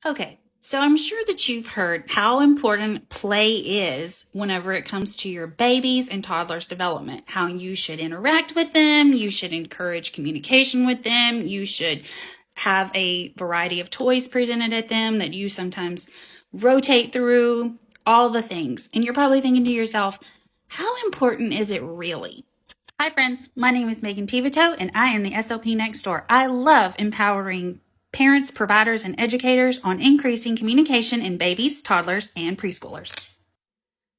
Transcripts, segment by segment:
Okay, so I'm sure that you've heard how important play is whenever it comes to your babies and toddlers' development. How you should interact with them, you should encourage communication with them, you should have a variety of toys presented at them that you sometimes rotate through, all the things. And you're probably thinking to yourself, how important is it really? Hi, friends. My name is Megan Pivoto, and I am the SLP next door. I love empowering parents, providers, and educators on increasing communication in babies, toddlers, and preschoolers.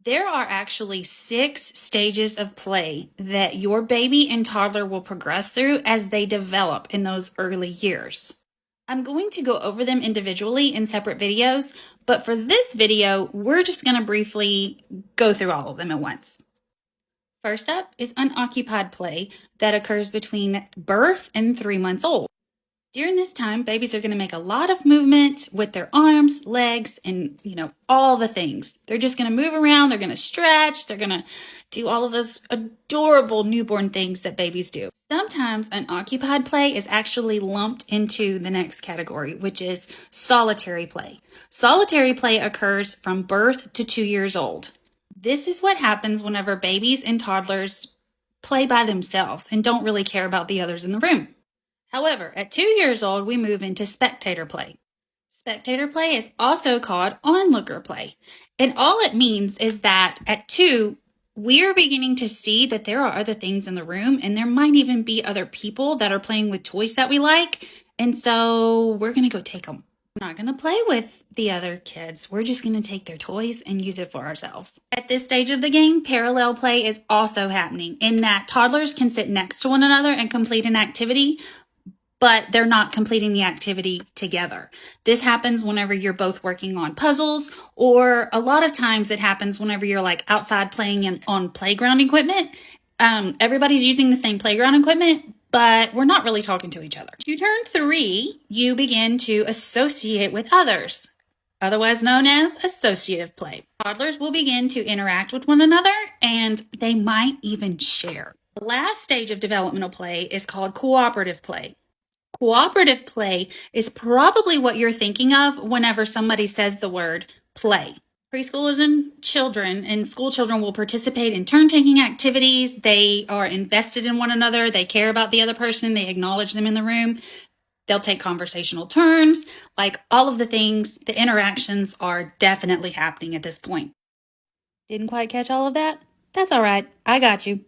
There are actually 6 stages of play that your baby and toddler will progress through as they develop in those early years. I'm going to go over them individually in separate videos, but for this video, we're just going to briefly go through all of them at once. First up is unoccupied play that occurs between birth and 3 months old. During this time, babies are going to make a lot of movement with their arms, legs, and, all the things. They're just going to move around. They're going to stretch. They're going to do all of those adorable newborn things that babies do. Sometimes unoccupied play is actually lumped into the next category, which is solitary play. Solitary play occurs from birth to 2 years old. This is what happens whenever babies and toddlers play by themselves and don't really care about the others in the room. However, at 2 years old, we move into spectator play. Spectator play is also called onlooker play. And all it means is that at 2, we are beginning to see that there are other things in the room, and there might even be other people that are playing with toys that we like. And so we're going to go take them. We're not going to play with the other kids. We're just going to take their toys and use it for ourselves. At this stage of the game, parallel play is also happening in that toddlers can sit next to one another and complete an activity, but they're not completing the activity together. This happens whenever you're both working on puzzles, or a lot of times it happens whenever you're like outside playing on playground equipment. Everybody's using the same playground equipment, but we're not really talking to each other. You turn 3, you begin to associate with others, otherwise known as associative play. Toddlers will begin to interact with one another, and they might even share. The last stage of developmental play is called cooperative play. Cooperative play is probably what you're thinking of whenever somebody says the word play. Preschoolers and children and school children will participate in turn-taking activities. They are invested in one another. They care about the other person. They acknowledge them in the room. They'll take conversational turns. Like all of the things, the interactions are definitely happening at this point. Didn't quite catch all of that? That's all right. I got you.